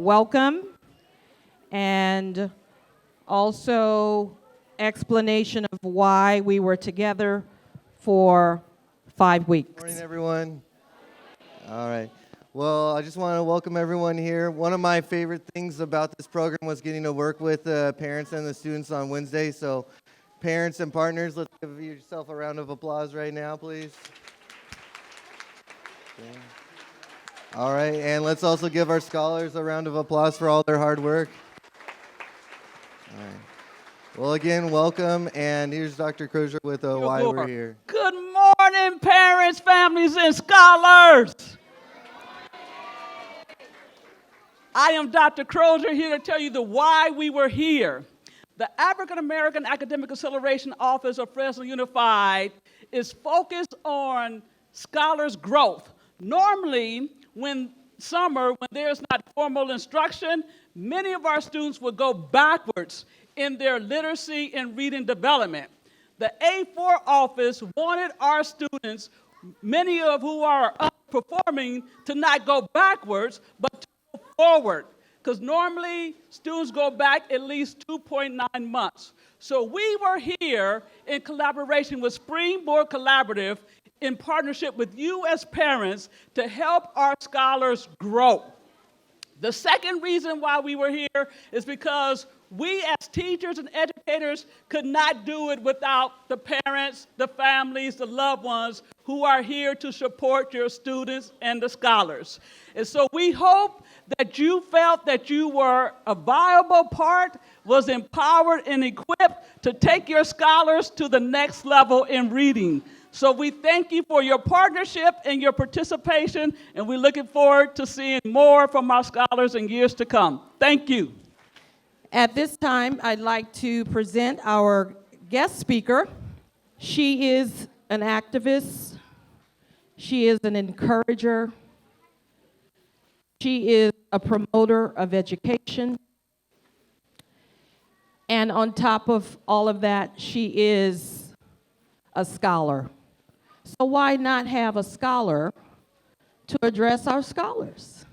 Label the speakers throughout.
Speaker 1: welcome and also explanation of why we were together for 5 weeks.
Speaker 2: Good morning, everyone. All right. Well, I just want to welcome everyone here. One of my favorite things about this program was getting to work with the parents and the students on Wednesday. So parents and partners, let's give yourself a round of applause right now, please. Okay. All right, and let's also give our scholars a round of applause for all their hard work. All right. Well, again, welcome, and here's Dr. Crozier with why we're here.
Speaker 3: Good morning, parents, families, and scholars. I am Dr. Crozier here to tell you the why we were here. The African American Academic Acceleration Office of Fresno Unified is focused on scholars' growth. Normally, when there's not formal instruction, many of our students would go backwards in their literacy and reading development. The A4 office wanted our students, many of who are underperforming, to not go backwards, but to go forward. Because normally, students go back at least 2.9 months. So we were here in collaboration with Springboard Collaborative in partnership with you as parents to help our scholars grow. The second reason why we were here is because we as teachers and educators could not do it without the parents, the families, the loved ones who are here to support your students and the scholars. And so we hope that you felt that you were a viable part, was empowered and equipped to take your scholars to the next level in reading. So we thank you for your partnership and your participation, and we're looking forward to seeing more from our scholars in years to come. Thank you.
Speaker 1: At this time, I'd like to present our guest speaker. She is an activist. She is an encourager. She is a promoter of education. And on top of all of that, she is a scholar. So why not have a scholar to address our scholars?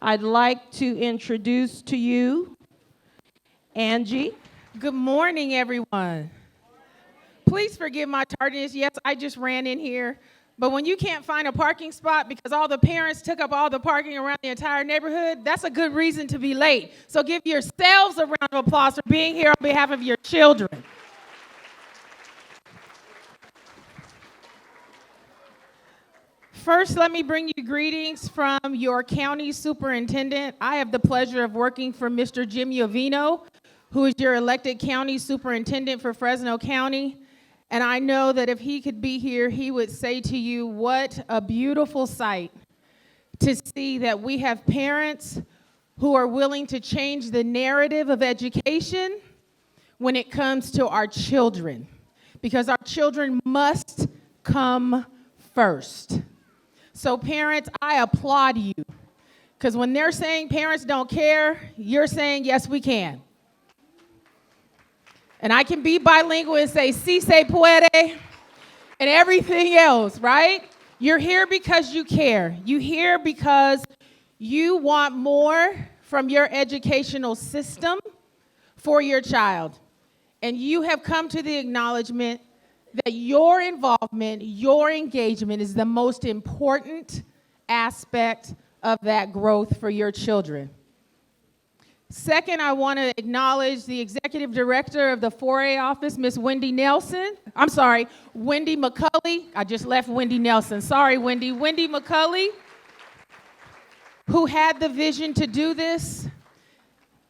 Speaker 1: I'd like to introduce to you Angie.
Speaker 4: Good morning, everyone. Please forgive my tardiness. Yes, I just ran in here. But when you can't find a parking spot because all the parents took up all the parking around the entire neighborhood, that's a good reason to be late. So give yourselves a round of applause for being here on behalf of your children. First, let me bring you greetings from your county superintendent. I have the pleasure of working for Mr. Jim Iovino, who is your elected county superintendent for Fresno County. And I know that if he could be here, he would say to you, what a beautiful sight to see that we have parents who are willing to change the narrative of education when it comes to our children, because our children must come first. So parents, I applaud you, because when they're saying parents don't care, you're saying, yes, we can. And I can be bilingual and say, si se puede, and everything else, right? You're here because you care. You're here because you want more from your educational system for your child. And you have come to the acknowledgement that your involvement, your engagement is the most important aspect of that growth for your children. Second, I want to acknowledge the executive director of the 4A office, Miss Wendy Nelson. I'm sorry, Wendy McCulley. I just left Wendy Nelson. Sorry, Wendy. Wendy McCulley, who had the vision to do this,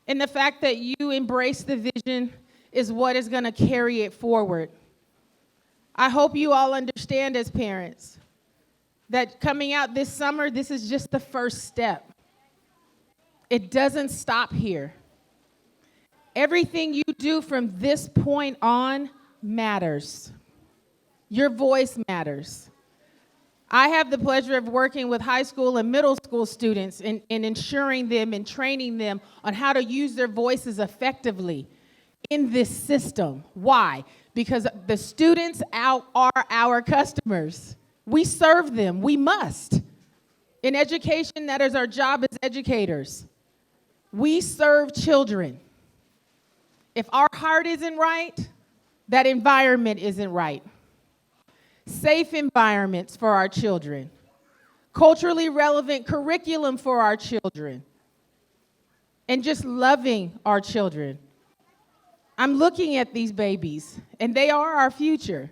Speaker 4: and the fact that you embrace the vision is what is going to carry it forward. I hope you all understand as parents that coming out this summer, this is just the first step. It doesn't stop here. Everything you do from this point on matters. Your voice matters. I have the pleasure of working with high school and middle school students and ensuring them and training them on how to use their voices effectively in this system. Why? Because the students are our customers. We serve them. We must. In education, that is our job as educators. We serve children. If our heart isn't right, that environment isn't right. Safe environments for our children. Culturally relevant curriculum for our children. And just loving our children. I'm looking at these babies, and they are our future.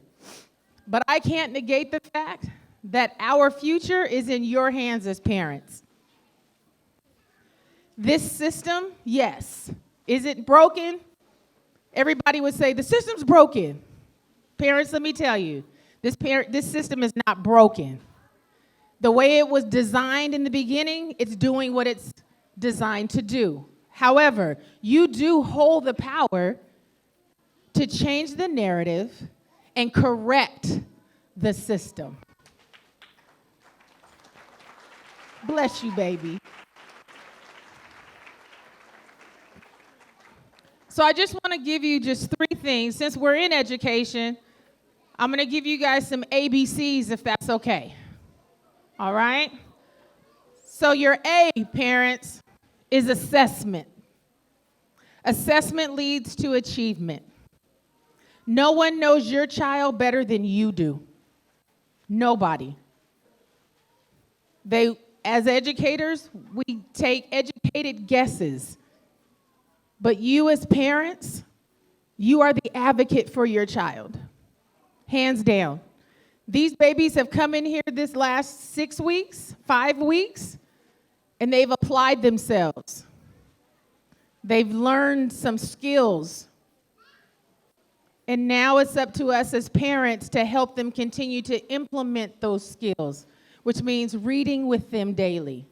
Speaker 4: But I can't negate the fact that our future is in your hands as parents. This system, yes. Is it broken? Everybody would say, the system's broken. Parents, let me tell you, this system is not broken. The way it was designed in the beginning, it's doing what it's designed to do. However, you do hold the power to change the narrative and correct the system. Bless you, baby. So I just want to give you just 3 things. Since we're in education, I'm going to give you guys some ABCs if that's okay. All right? So your A, parents, is assessment. Assessment leads to achievement. No one knows your child better than you do. Nobody. As educators, we take educated guesses. But you as parents, you are the advocate for your child. Hands down. These babies have come in here this last 6 weeks, 5 weeks, and they've applied themselves. They've learned some skills. And now it's up to us as parents to help them continue to implement those skills, which means reading with them daily.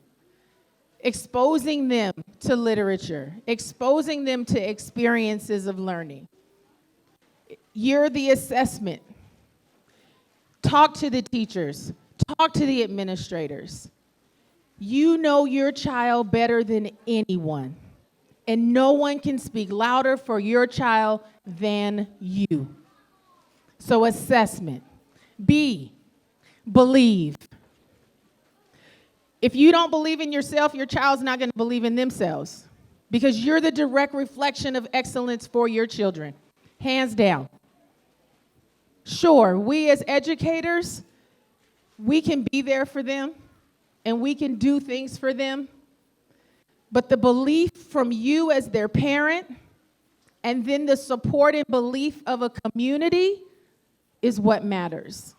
Speaker 4: Exposing them to literature, exposing them to experiences of learning. You're the assessment. Talk to the teachers. Talk to the administrators. You know your child better than anyone, and no one can speak louder for your child than you. So assessment. B, believe. If you don't believe in yourself, your child's not going to believe in themselves because you're the direct reflection of excellence for your children, hands down. Sure, we as educators, we can be there for them and we can do things for them, but the belief from you as their parent and then the support and belief of a community is what matters.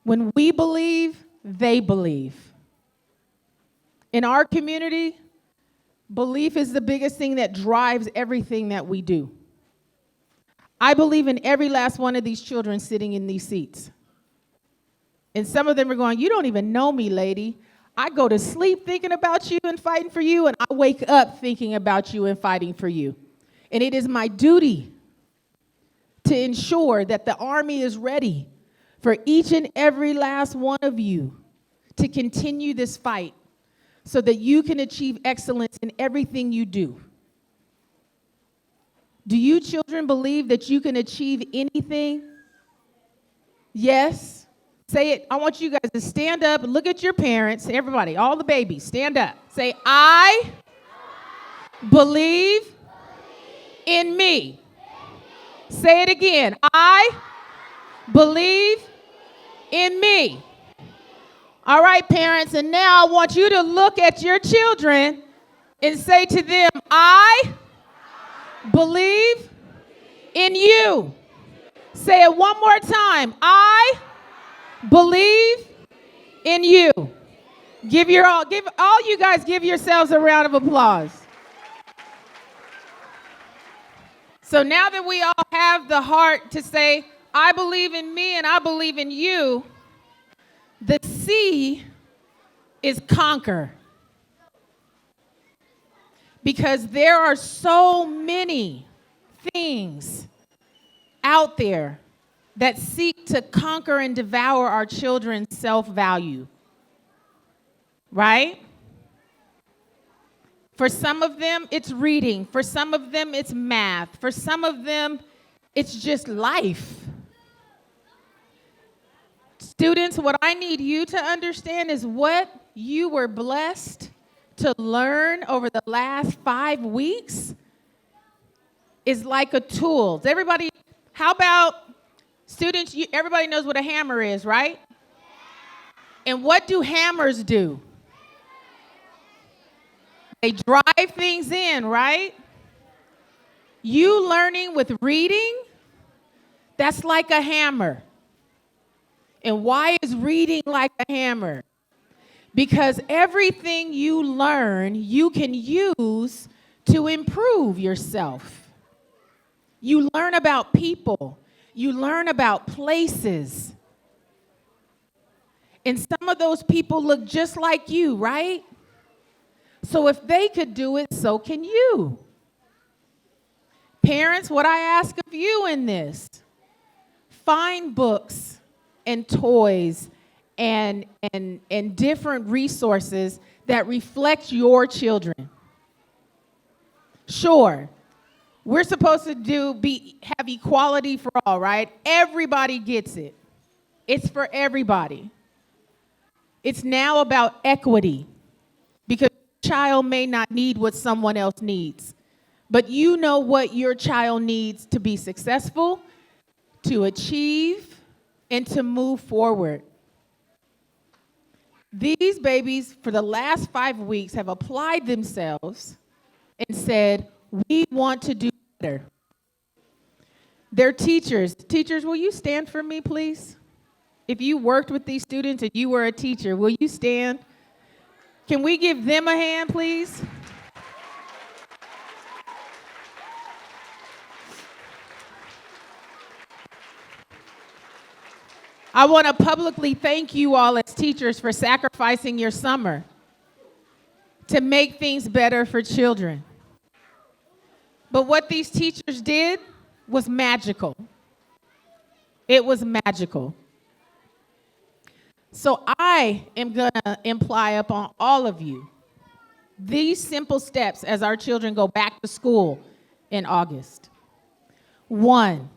Speaker 4: When we believe, they believe. In our community, belief is the biggest thing that drives everything that we do. I believe in every last one of these children sitting in these seats. And some of them are going, you don't even know me, lady. I go to sleep thinking about you and fighting for you, and I wake up thinking about you and fighting for you. And it is my duty to ensure that the Army is ready for each and every last one of you to continue this fight so that you can achieve excellence in everything you do. Do you children believe that you can achieve anything? Yes. Say it. I want you guys to stand up and look at your parents. Everybody, all the babies, stand up. Say, I believe in me. Say it again. I believe in me. All right, parents, and now I want you to look at your children and say to them, I believe in you. Say it one more time. I believe in you. Give all you guys give yourselves a round of applause. So now that we all have the heart to say, I believe in me and I believe in you, the C is conquer. Because there are so many things out there that seek to conquer and devour our children's self-value. Right? For some of them, it's reading. For some of them, it's math. For some of them, it's just life. Students, what I need you to understand is what you were blessed to learn over the last 5 weeks is like a tool. Does everybody, how about students, everybody knows what a hammer is, right? And what do hammers do? They drive things in, right? You learning with reading, that's like a hammer. And why is reading like a hammer? Because everything you learn, you can use to improve yourself. You learn about people. You learn about places. And some of those people look just like you, right? So if they could do it, so can you. Parents, what I ask of you in this, find books and toys and different resources that reflect your children. Sure, we're supposed to have equality for all, right? Everybody gets it. It's for everybody. It's now about equity, because your child may not need what someone else needs, but you know what your child needs to be successful, to achieve, and to move forward. These babies, for the last 5 weeks, have applied themselves and said, we want to do better. Their teachers, will you stand for me, please? If you worked with these students and you were a teacher, will you stand? Can we give them a hand, please? I want to publicly thank you all as teachers for sacrificing your summer to make things better for children. But what these teachers did was magical. It was magical. So I am going to imply upon all of you these simple steps as our children go back to school in August. 1,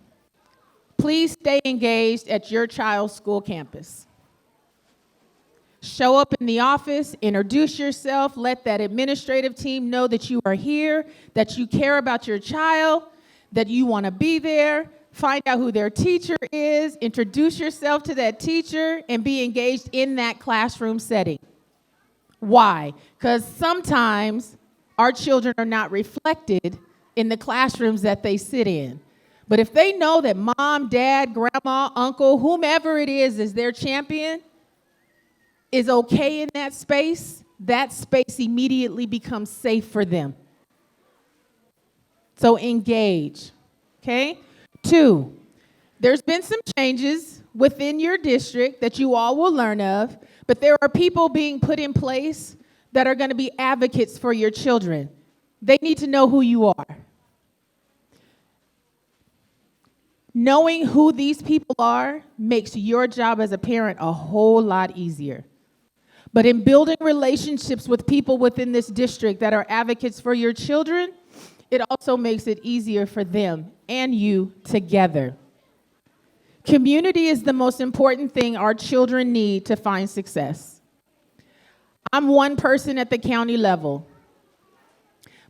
Speaker 4: please stay engaged at your child's school campus. Show up in the office, introduce yourself, let that administrative team know that you are here, that you care about your child, that you want to be there. Find out who their teacher is, introduce yourself to that teacher, and be engaged in that classroom setting. Why? Because sometimes our children are not reflected in the classrooms that they sit in. But if they know that mom, dad, grandma, uncle, whomever it is their champion, is okay in that space immediately becomes safe for them. So engage, okay? 2, there's been some changes within your district that you all will learn of, but there are people being put in place that are going to be advocates for your children. They need to know who you are. Knowing who these people are makes your job as a parent a whole lot easier. But in building relationships with people within this district that are advocates for your children, it also makes it easier for them and you together. Community is the most important thing our children need to find success. I'm one person at the county level,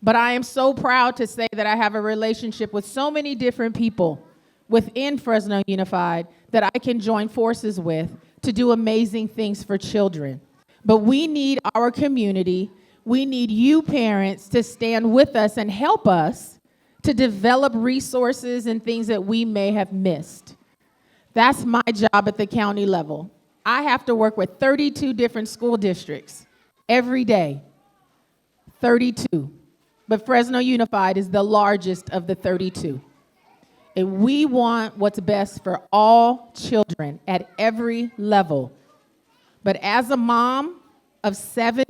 Speaker 4: but I am so proud to say that I have a relationship with so many different people within Fresno Unified that I can join forces with to do amazing things for children. But we need our community, we need you parents to stand with us and help us to develop resources and things that we may have missed. That's my job at the county level. I have to work with 32 different school districts every day. 32. But Fresno Unified is the largest of the 32. And we want what's best for all children at every level. But as a mom of 7,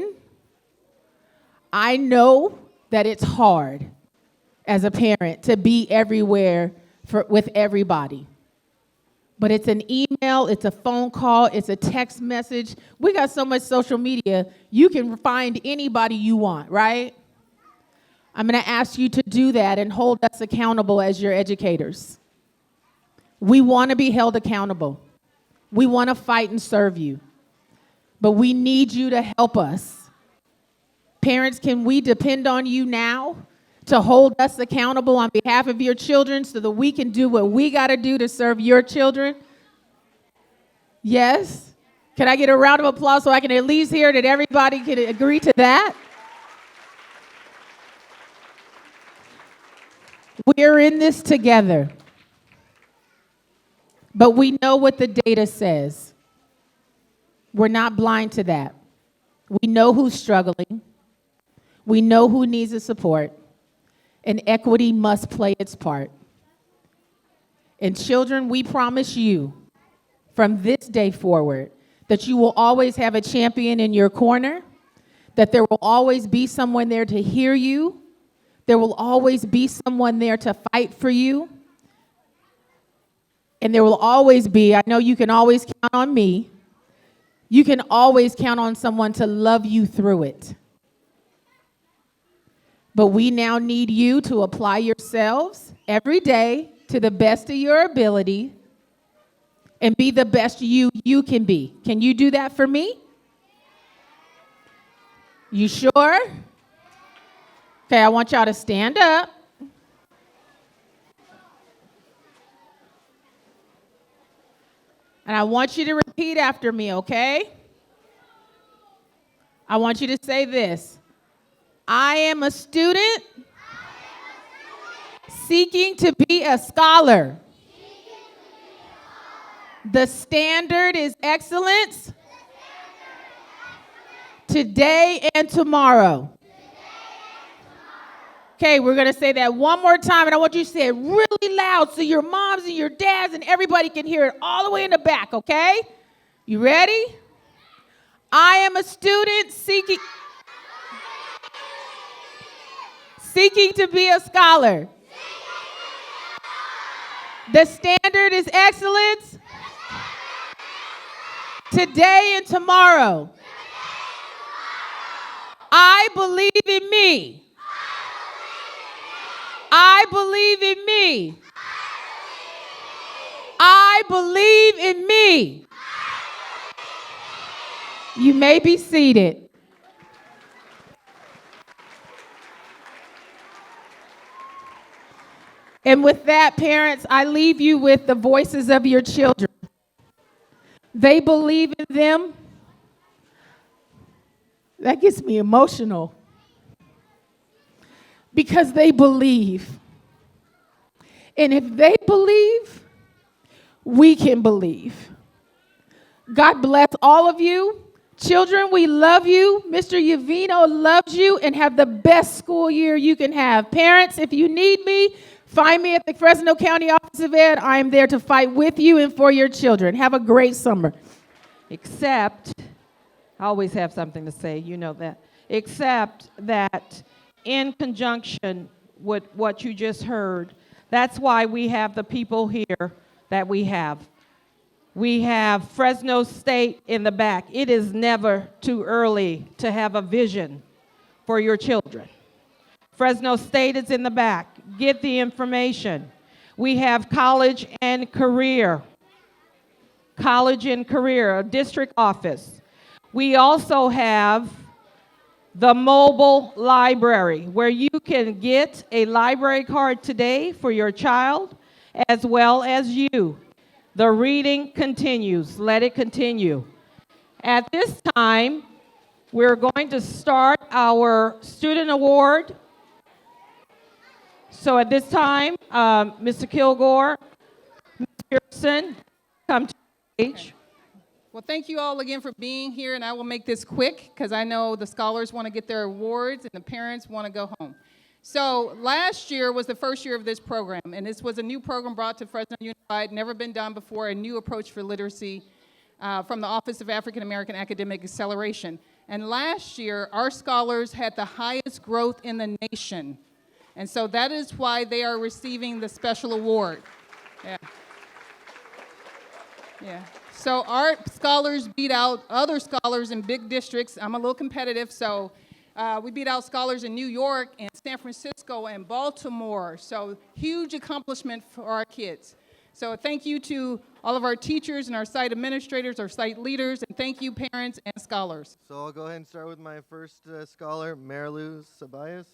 Speaker 4: I know that it's hard as a parent to be everywhere with everybody. But it's an email, it's a phone call, it's a text message. We got so much social media, you can find anybody you want, right? I'm going to ask you to do that and hold us accountable as your educators. We want to be held accountable. We want to fight and serve you. But we need you to help us Parents, can we depend on you now to hold us accountable on behalf of your children so that we can do what we got to do to serve your children? Yes? Can I get a round of applause so I can at least hear that everybody can agree to that? We're in this together. But we know what the data says. We're not blind to that. We know who's struggling. We know who needs the support. And equity must play its part. And children, we promise you from this day forward that you will always have a champion in your corner, that there will always be someone there to hear you, there will always be someone there to fight for you, and there will always be, I know you can always count on me, you can always count on someone to love you through it. But we now need you to apply yourselves every day to the best of your ability and be the best you can be. Can you do that for me? You sure? Okay, I want y'all to stand up. And I want you to repeat after me, okay? I want you to say this. I am a student seeking to be a scholar. The standard is excellence today and tomorrow. Okay, we're going to say that one more time, and I want you to say it really loud so your moms and your dads and everybody can hear it all the way in the back, okay? You ready? I am a student seeking to be a scholar. The standard is excellence today and tomorrow. I believe in me. I believe in me. I believe in me. You may be seated. And with that, parents, I leave you with the voices of your children. They believe in them. That gets me emotional. Because they believe. And if they believe, we can believe. God bless all of you. Children, we love you. Mr. Yavino loves you, and have the best school year you can have. Parents, if you need me, find me at the Fresno County Office of Ed. I am there to fight with you and for your children. Have a great summer.
Speaker 1: Except, I always have something to say, you know that. Except that in conjunction with what you just heard, that's why we have the people here that we have. We have Fresno State in the back. It is never too early to have a vision for your children. Fresno State is in the back. Get the information. We have college and career. College and career, a district office. We also have the mobile library, where you can get a library card today for your child as well as you. The reading continues. Let it continue. At this time, we're going to start our student award. So at this time, Mr. Kilgore, Ms. Pearson, come to the stage.
Speaker 5: Well, thank you all again for being here, and I will make this quick because I know the scholars want to get their awards and the parents want to go home. So last year was the first year of this program, and this was a new program brought to Fresno Unified, never been done before, a new approach for literacy from the Office of African American Academic Acceleration. And last year, our scholars had the highest growth in the nation, and so that is why they are receiving the special award. Yeah. Yeah. So our scholars beat out other scholars in big districts. I'm a little competitive, so we beat out scholars in New York and San Francisco and Baltimore. So huge accomplishment for our kids. So thank you to all of our teachers and our site administrators, our site leaders, and thank you parents and scholars.
Speaker 2: So I'll go ahead and start with my first scholar, Marilu Sabayas.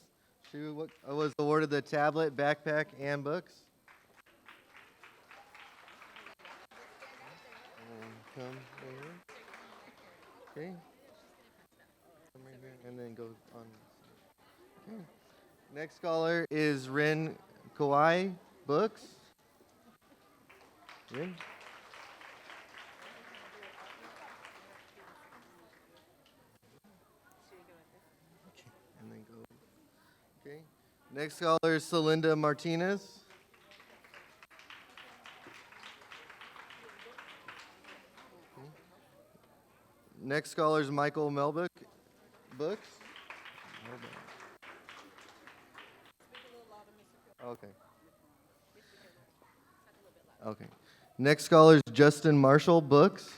Speaker 2: She was awarded the tablet, backpack, and books. Come right here. Okay. Come right here, and then go on. Okay. Next scholar is Rin Kawai, books. Rin. And then go. Okay. Next scholar is Celinda Martinez. Okay. Next scholar is Michael Melbick, books. Okay. Okay. Next scholar is Justin Marshall, books.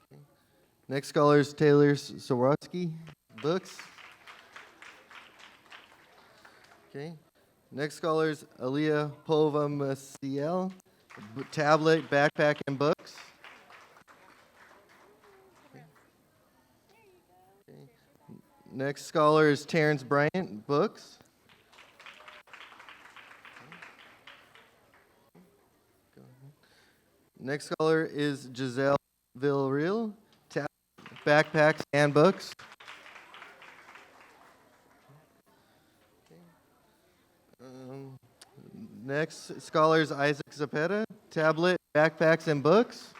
Speaker 2: Okay. Next scholar is Taylor Swarovski, books. Okay. Next scholar is Aliyah Pova Maciel, tablet, backpack, and books. Okay. Okay. Next scholar is Terrence Bryant, books. Next scholar is Giselle Villarreal, backpacks and books. Next scholar is Isaac Zapeta, tablet, backpacks, and books.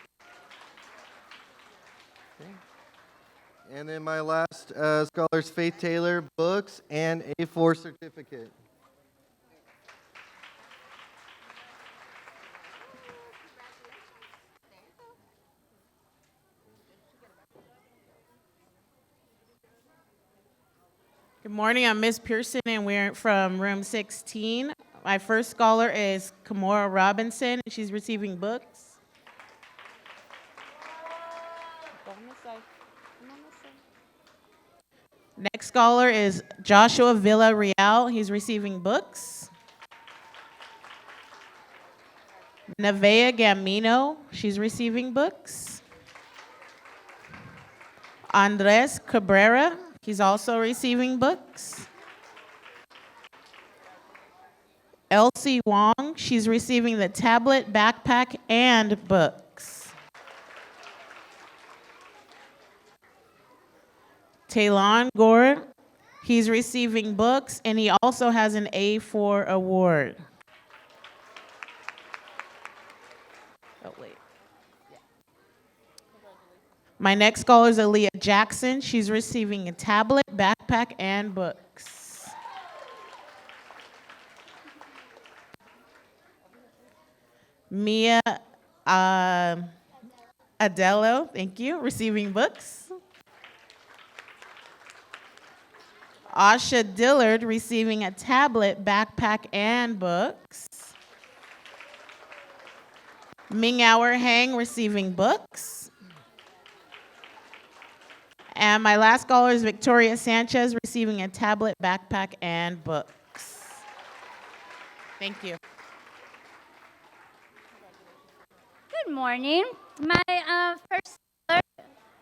Speaker 2: Okay. And then my last scholar is Faith Taylor, books, and A4 certificate.
Speaker 4: Good morning, I'm Miss Pearson, and we're from room 16. My first scholar is Kamora Robinson, and she's receiving books. Next scholar is Joshua Villarreal, he's receiving books. Nevaeh Gamino, she's receiving books. Andres Cabrera, he's also receiving books. Elsie Wong, she's receiving the tablet, backpack, and books. Taylon Gore, he's receiving books, and he also has an A4 award. Oh, wait. My next scholar is Aaliyah Jackson. She's receiving a tablet, backpack, and books. Mia Adello, thank you, receiving books. Asha Dillard receiving a tablet, backpack, and books. Ming Hour Hang receiving books. And my last scholar is Victoria Sanchez receiving a tablet, backpack, and books. Thank you.
Speaker 6: Good morning. My first scholar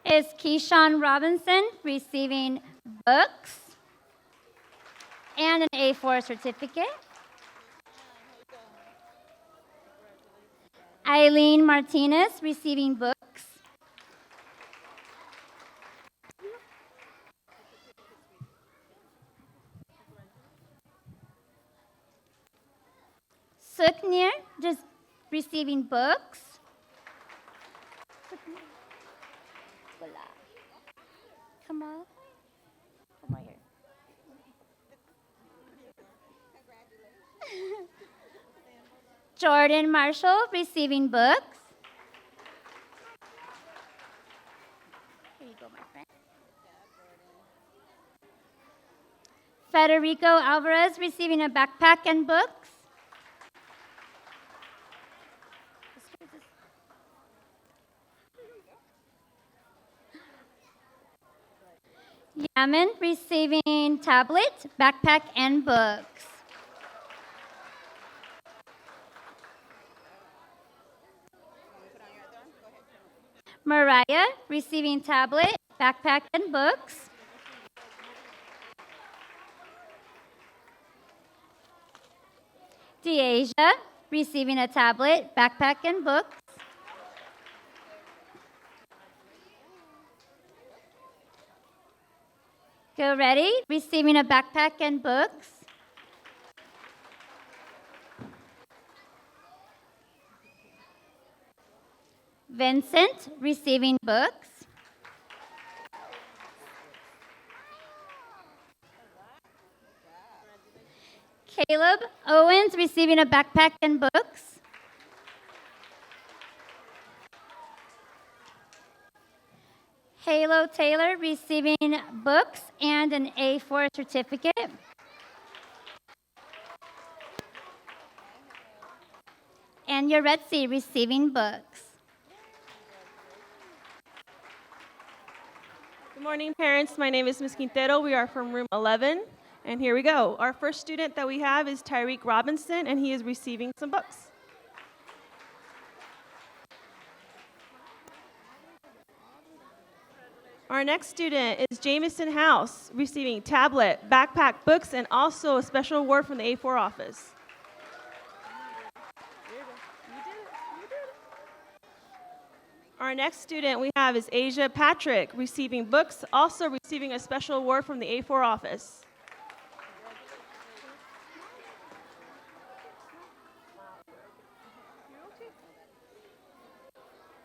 Speaker 6: is Keyshawn Robinson, receiving books and an A4 certificate. Eileen Martinez, receiving books. Suknir, just receiving books. Come on. Come right here. Jordan Marshall, receiving books. Here you go, my friend. Federico Alvarez, receiving a backpack and books. Ammon receiving tablet, backpack, and books. Mariah receiving tablet, backpack, and books. Deasia receiving a tablet, backpack, and books. Go Ready receiving a backpack and books. Vincent receiving books. Caleb Owens receiving a backpack and books. Halo Taylor receiving books and an A4 certificate. And Yoretzi receiving books.
Speaker 7: Good morning, parents. My name is Ms. Quintero. We are from room 11, and here we go. Our first student that we have is Tyreek Robinson, and he is receiving some books. Our next student is Jamison House, receiving tablet, backpack, books, and also a special award from the A4 office. Our next student we have is Asia Patrick, receiving books, also receiving a special award from the A4 office.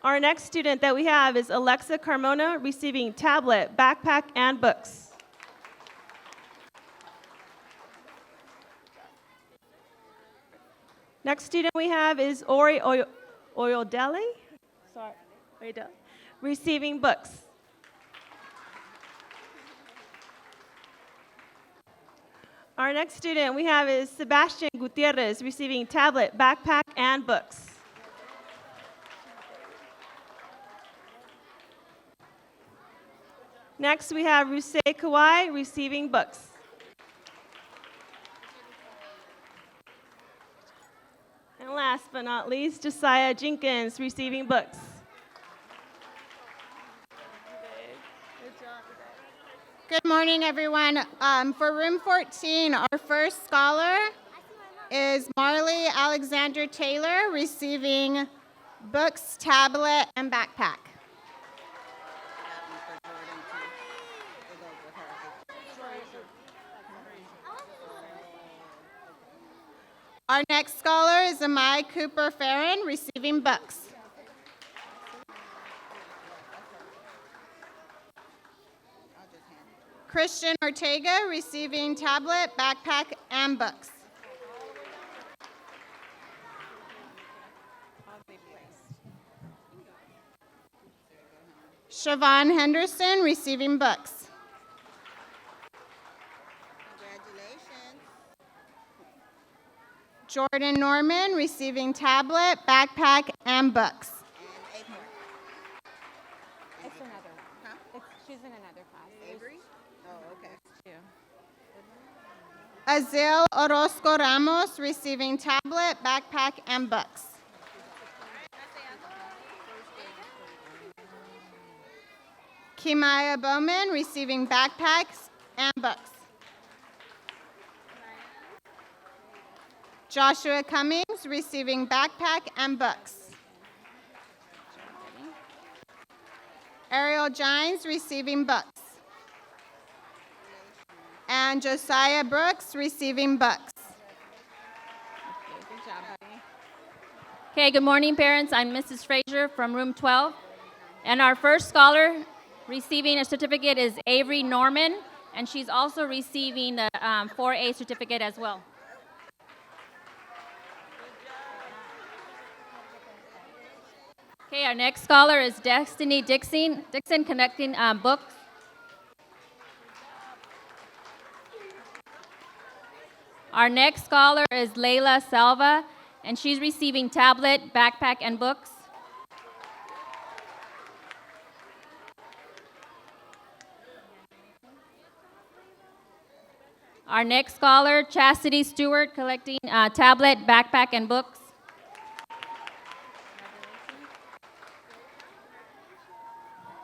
Speaker 7: Our next student that we have is Alexa Carmona, receiving tablet, backpack, and books. Next student we have is Ori Oyodele, receiving books. Our next student we have is Sebastian Gutierrez, receiving tablet, backpack, and books. Next, we have Rusei Kawai receiving books. And last but not least, Josiah Jenkins receiving books.
Speaker 8: Good morning, everyone. For room 14, our first scholar is Marley Alexander Taylor, receiving books, tablet, and backpack. Our next scholar is Amai Cooper Farron, receiving books. Christian Ortega, receiving tablet, backpack, and books. Siobhan Henderson, receiving books. Jordan Norman, receiving tablet, backpack, and books.
Speaker 9: It's another one. Huh? She's in another class. Avery? Oh, okay.
Speaker 8: Azil Orozco Ramos, receiving tablet, backpack, and books. Kimaya Bowman, receiving backpacks and books. Joshua Cummings, receiving backpack and books. Ariel Gines, receiving books. And Josiah Brooks, receiving books.
Speaker 9: Good job, honey. Okay, good morning, parents. I'm Mrs. Frazier from room 12. And our first scholar receiving a certificate is Avery Norman, and she's also receiving the 4A certificate as well. Okay, our next scholar is Destiny Dixon connecting books. Our next scholar is Layla Salva, and she's receiving tablet, backpack, and books. Our next scholar, Chastity Stewart, collecting tablet, backpack, and books.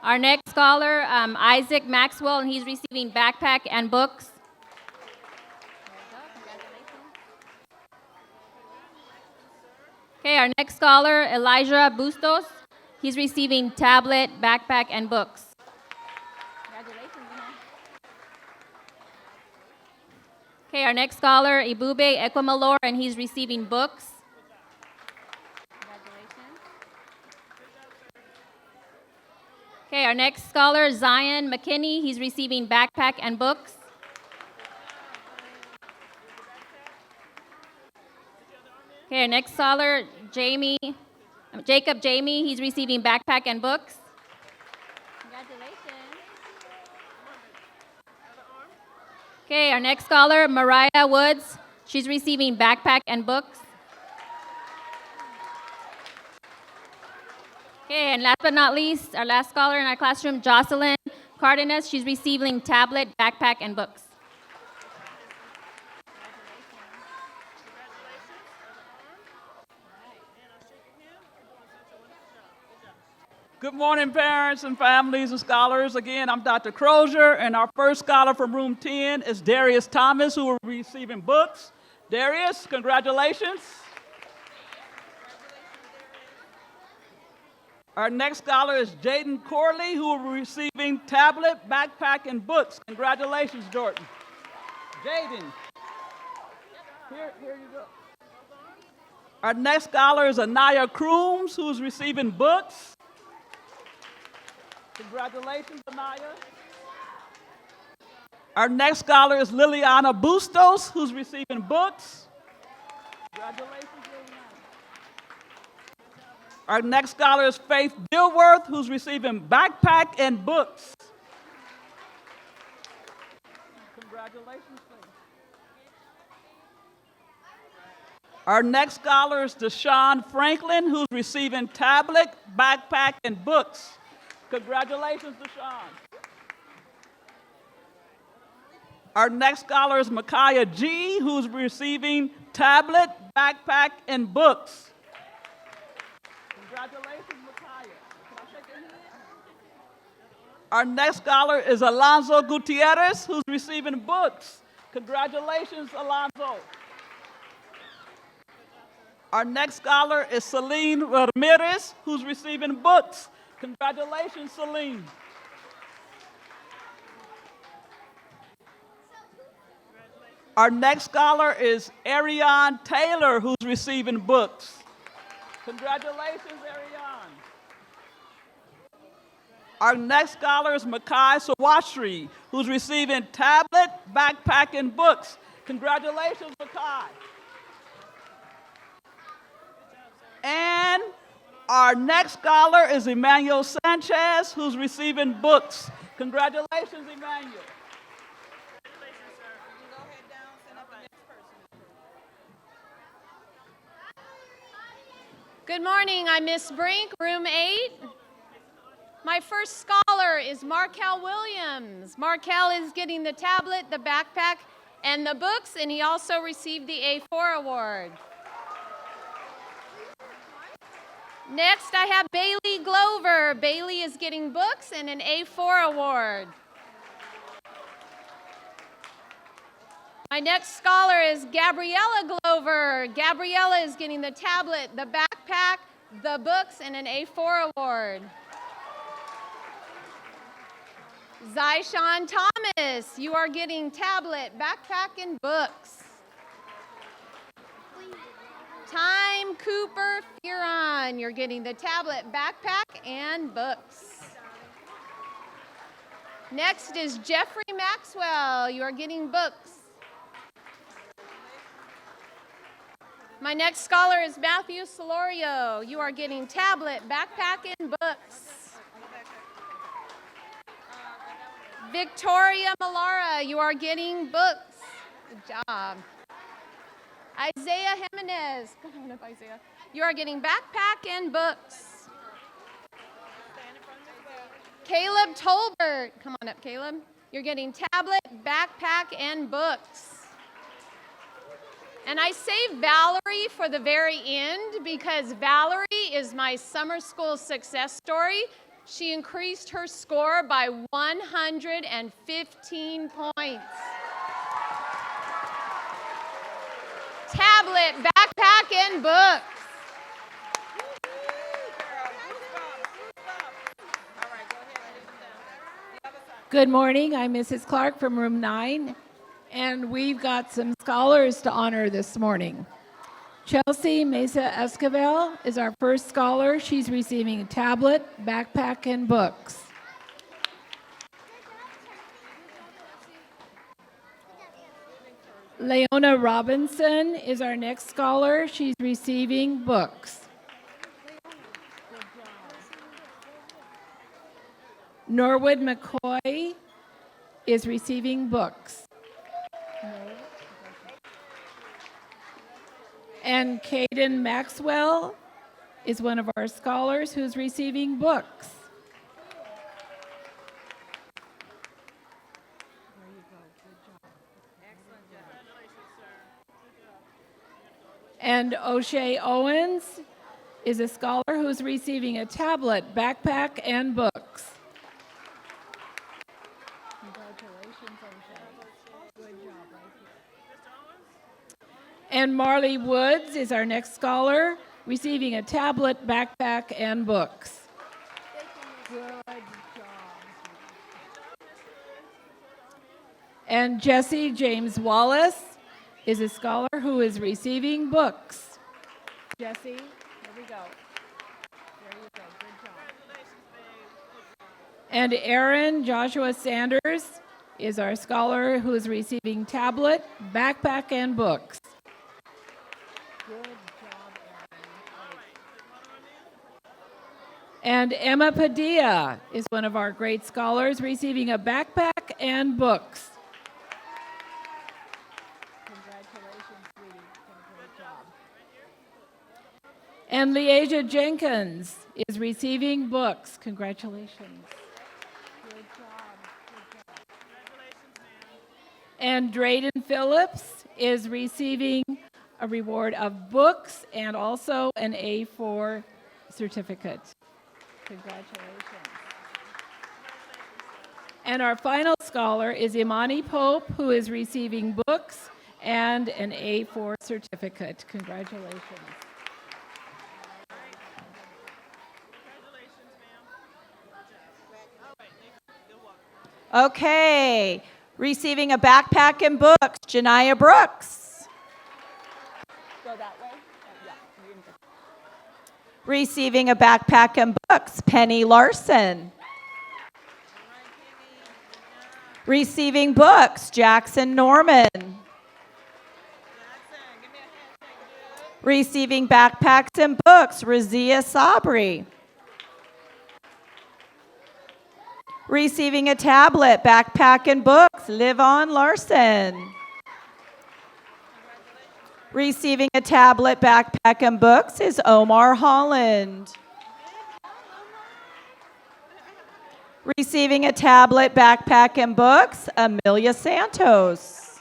Speaker 9: Our next scholar, Isaac Maxwell, and he's receiving backpack and books. Okay, our next scholar, Elijah Bustos. He's receiving tablet, backpack, and books. Okay, our next scholar, Ibube Ekwemalor, and he's receiving books. Okay, our next scholar, Zion McKinney, he's receiving backpack and books. Okay, our next scholar, Jacob Jamie, he's receiving backpack and books. Congratulations. Okay, our next scholar, Mariah Woods, she's receiving backpack and books. Okay, and last but not least, our last scholar in our classroom, Jocelyn Cardenas, she's receiving tablet, backpack, and books.
Speaker 3: Good morning, parents and families and scholars. Again, I'm Dr. Crozier, and our first scholar from room 10 is Darius Thomas, who will be receiving books. Darius, congratulations. Our next scholar is Jaden Corley, who will be receiving tablet, backpack, and books. Congratulations, Jordan. Jaden. Here you go. Our next scholar is Anaya Crooms, who's receiving books. Congratulations, Anaya. Our next scholar is Liliana Bustos, who's receiving books. Congratulations, Liliana. Our next scholar is Faith Dilworth, who's receiving backpack and books. Congratulations, Faith. Our next scholar is Deshaun Franklin, who's receiving tablet, backpack, and books. Congratulations, Deshaun. Our next scholar is Micaiah G., who's receiving tablet, backpack, and books. Congratulations, Micaiah. Can I shake your hand? Our next scholar is Alonzo Gutierrez, who's receiving books. Congratulations, Alonzo. Our next scholar is Celine Ramirez, who's receiving books. Congratulations, Celine. Our next scholar is Ariane Taylor, who's receiving books. Congratulations, Ariane. Our next scholar is Makai Sawashri, who's receiving tablet, backpack, and books. Congratulations, Makai. And our next scholar is Emmanuel Sanchez, who's receiving books. Congratulations, Emmanuel.
Speaker 10: Good morning, I'm Miss Brink, room 8. My first scholar is Markel Williams. Markel is getting the tablet, the backpack, and the books, and he also received the A4 award. Next, I have Bailey Glover. Bailey is getting books and an A4 award. My next scholar is Gabriella Glover. Gabriella is getting the tablet, the backpack, the books, and an A4 award. Zyshawn Thomas, you are getting tablet, backpack, and books. Time Cooper Fearon, you're getting the tablet, backpack, and books. Next is Jeffrey Maxwell, you are getting books. My next scholar is Matthew Solorio. You are getting tablet, backpack, and books. Victoria Malara, you are getting books. Good job. Isaiah Jimenez, come on up, Isaiah. You are getting backpack and books. Caleb Tolbert, come on up, Caleb. You're getting tablet, backpack, and books. And I save Valerie for the very end because Valerie is my summer school success story. She increased her score by 115 points. Tablet, backpack, and books.
Speaker 4: Good morning. I'm Mrs. Clark from room 9, and we've got some scholars to honor this morning. Chelsea Mesa Esquivel is our first scholar. She's receiving a tablet, backpack, and books. Leona Robinson is our next scholar. She's receiving books. Norwood McCoy is receiving books. And Caden Maxwell is one of our scholars who's receiving books. And O'Shea Owens is a scholar who's receiving a tablet, backpack, and books. Congratulations, O'Shea. Good job, right here. And Marley Woods is our next scholar, receiving a tablet, backpack, and books. Good job. And Jesse James Wallace is a scholar who is receiving books. Jesse, here we go. There you go. Good job. And Aaron Joshua Sanders is our scholar who is receiving tablet, backpack, and books. Good job, Aaron. And Emma Padilla is one of our great scholars receiving a backpack and books. And Leasia Jenkins is receiving books. Congratulations. Good job. Good job. And Drayden Phillips is receiving a reward of books and also an A4 certificate. Congratulations. And our final scholar is Imani Pope, who is receiving books and an A4 certificate. Congratulations.
Speaker 1: Okay, receiving a backpack and books, Janiyah Brooks. Go that way. Receiving a backpack and books, Penny Larson. Receiving books, Jackson Norman. Receiving backpacks and books, Razia Sabri. Receiving a tablet, backpack, and books, Livon Larson. Receiving a tablet, backpack, and books is Omar Holland. Receiving a tablet, backpack, and books, Amelia Santos.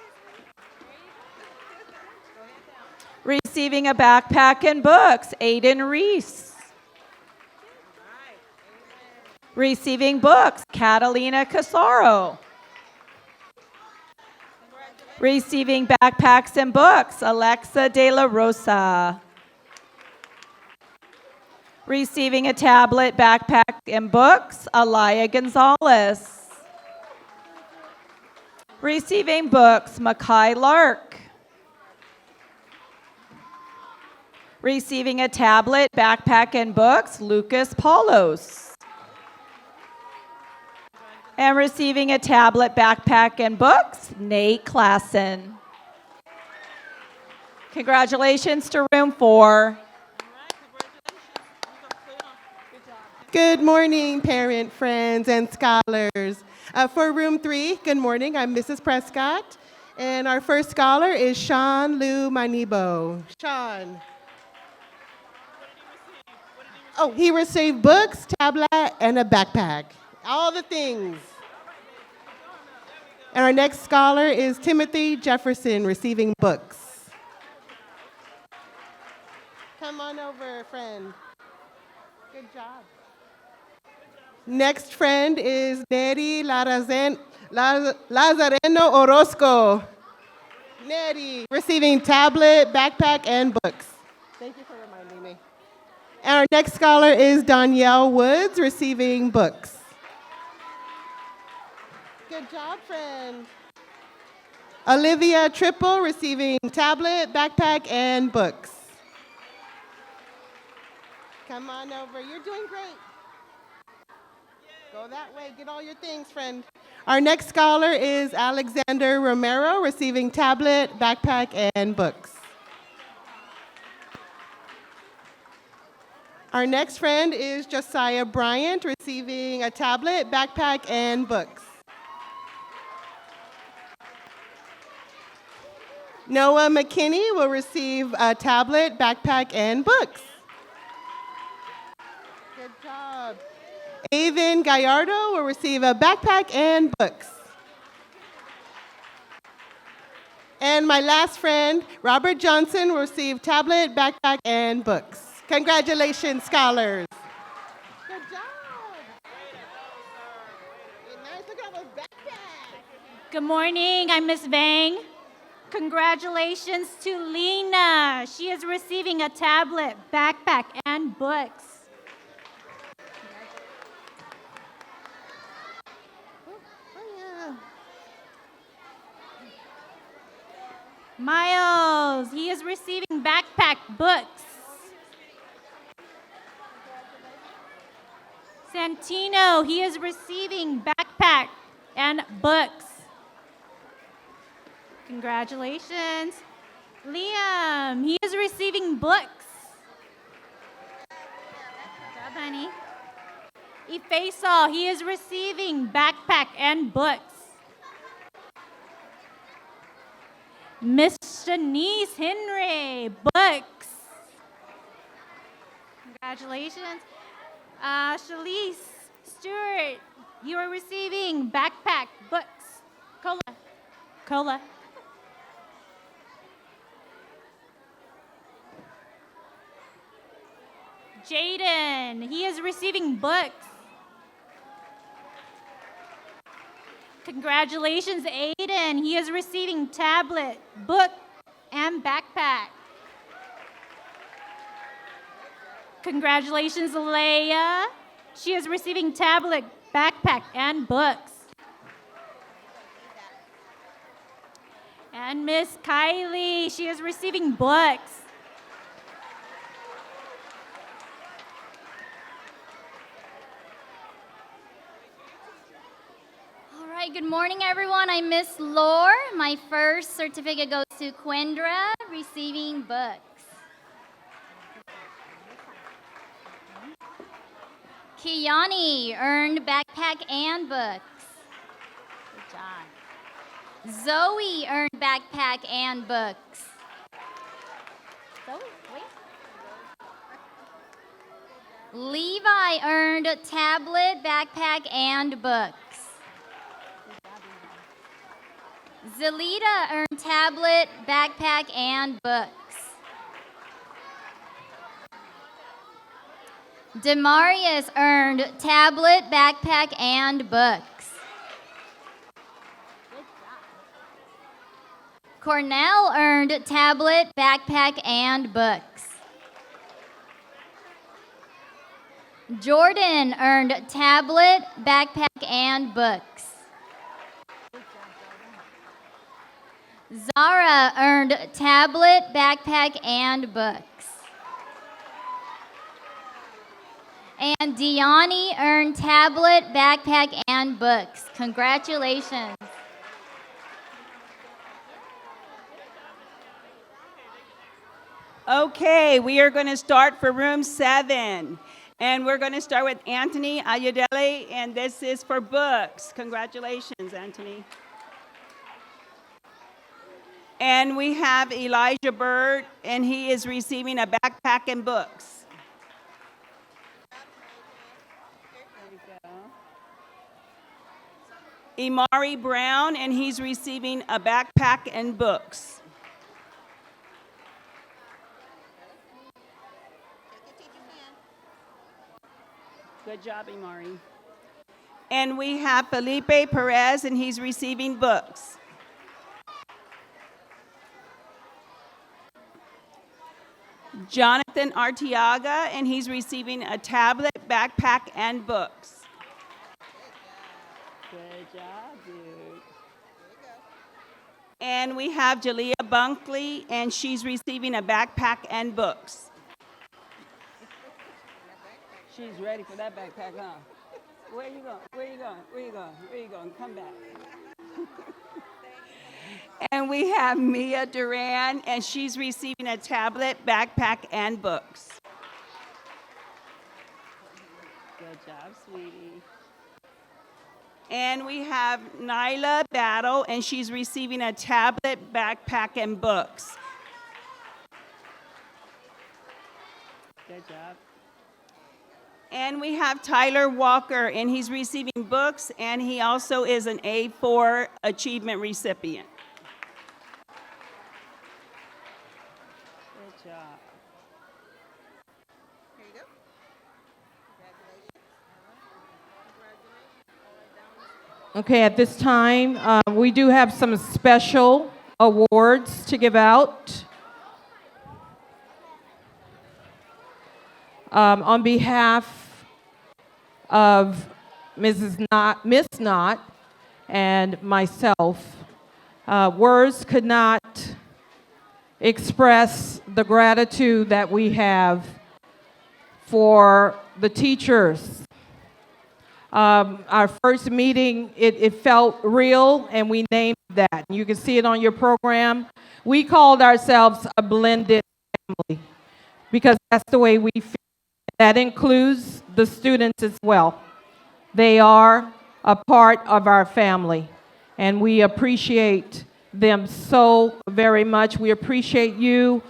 Speaker 1: Receiving a backpack and books, Aiden Reese. Receiving books, Catalina Casaro. Receiving backpacks and books, Alexa De La Rosa. Receiving a tablet, backpack, and books, Alaya Gonzalez. Receiving books, Makai Lark. Receiving a tablet, backpack, and books, Lucas Paulos. And receiving a tablet, backpack, and books, Nate Klassen. Congratulations to room 4.
Speaker 11: Good morning, parent, friends, and scholars. For room 3, good morning, I'm Mrs. Prescott. And our first scholar is Sean Lou Manibo. Sean. Oh, he received books, tablet, and a backpack. All the things. And our next scholar is Timothy Jefferson, receiving books. on over, friend. Good job. Next friend is Neri Lazareno Orozco. Neri, receiving tablet, backpack, and books. Thank you for reminding me. And our next scholar is Danielle Woods, receiving books. Good job, friend. Olivia Triple, receiving tablet, backpack, and books. Come on over. You're doing great. Go that way. Get all your things, friend. Our next scholar is Alexander Romero, receiving tablet, backpack, and books. Our next friend is Josiah Bryant, receiving a tablet, backpack, and books. Noah McKinney will receive a tablet, backpack, and books. Good job. Avon Gallardo will receive a backpack and books. And my last friend, Robert Johnson, will receive tablet, backpack, and books. Congratulations, scholars. Good job. Nice. Look at all those backpacks.
Speaker 12: Good morning, I'm Miss Vang. Congratulations to Lena. She is receiving a tablet, backpack, and books. Miles, he is receiving backpack, books. Santino, he is receiving backpack and books. Congratulations. Liam, he is receiving books. Good job, honey. Ifaisal, he is receiving backpack and books. Miss Shanice Henry, books. Congratulations. Shalise Stewart, you are receiving backpack, books. Cola. Jaden, he is receiving books. Congratulations, Aiden. He is receiving tablet, book, and backpack. Congratulations, Leia. She is receiving tablet, backpack, and books. And Miss Kylie, she is receiving books.
Speaker 6: All right, good morning, everyone. I'm Miss Lore. My first certificate goes to Quendra, receiving books. Kiani earned backpack and books. Good job. Zoe earned backpack and books. Zoe, wait. Levi earned tablet, backpack, and books. Zelita earned tablet, backpack, and books. Demarius earned tablet, backpack, and books. Cornell earned tablet, backpack, and books. Jordan earned tablet, backpack, and books. Zara earned tablet, backpack, and books. And Deani earned tablet, backpack, and books. Congratulations.
Speaker 13: Okay, we are going to start for room 7. And we're going to start with Anthony Ayudele, and this is for books. Congratulations, Anthony. And we have Elijah Bird, and he is receiving a backpack and books. Imari Brown, and he's receiving a backpack and books. Good job, Imari. And we have Felipe Perez, and he's receiving books. Jonathan Artiaga, and he's receiving a tablet, backpack, and books. Good job, dude. And we have Jalea Bunkley, and she's receiving a backpack and books. She's ready for that backpack, huh? Where you going? Where you going? Where you going? Where you going? Come back. And we have Mia Duran, and she's receiving a tablet, backpack, and books. Good job, sweetie. And we have Nyla Battle, and she's receiving a tablet, backpack, and books. Good job. And we have Tyler Walker, and he's receiving books, and he also is an A4 achievement recipient. Good job.
Speaker 11: Here you go. Congratulations.
Speaker 1: Okay, at this time, we do have some special awards to give out. On behalf of Miss Knott and myself, words could not express the gratitude that we have for the teachers. Our first meeting, it felt real, and we named that. You can see it on your program. We called ourselves a blended family because that's the way we feel. That includes the students as well. They are a part of our family, and we appreciate them so very much. We appreciate you.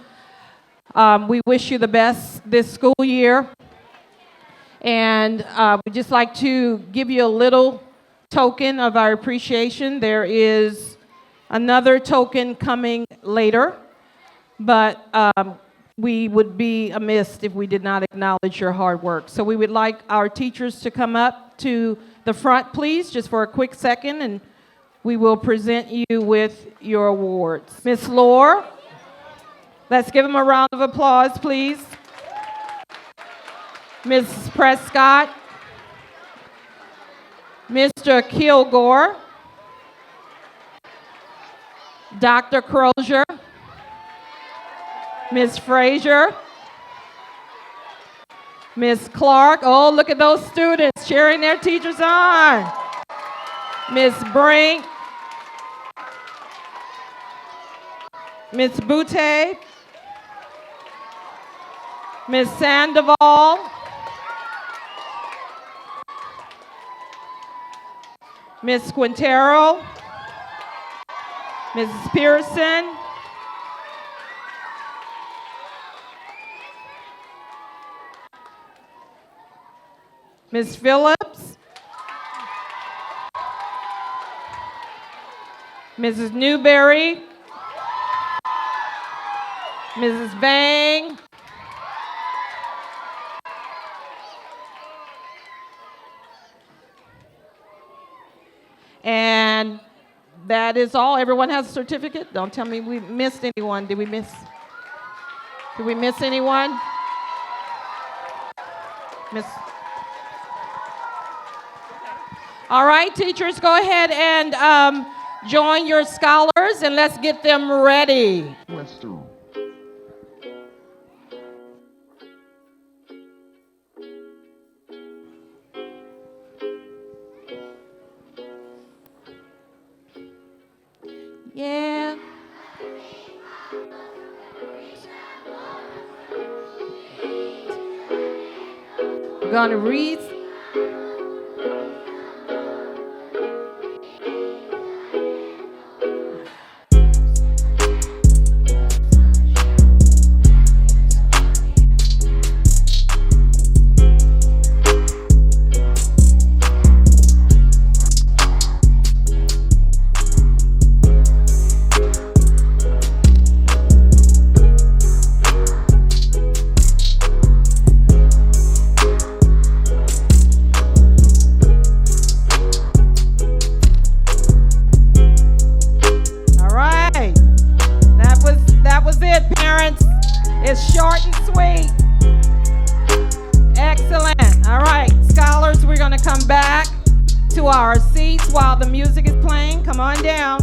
Speaker 1: We wish you the best this school year. And we'd just like to give you a little token of our appreciation. There is another token coming later, but we would be amiss if we did not acknowledge your hard work. So we would like our teachers to come up to the front, please, just for a quick second, and we will present you with your awards. Miss Lohr, let's give them a round of applause, please. Mrs. Prescott, Mr. Kilgore, Dr. Crozier, Ms. Frazier, Ms. Clark. Oh, look at those students cheering their teachers on. Ms. Brink, Ms. Boutte, Ms. Sandoval, Ms. Quintero, Mrs. Pearson, Ms. Phillips, Mrs. Newberry, Mrs. Vang, and that is all. Everyone has a certificate? Don't tell me we missed anyone. Did we miss anyone? Miss. All right, teachers, go ahead and join your scholars, and let's get them ready. Yeah. We're going to read.
Speaker 4: to our seats while the music is playing. Come on down.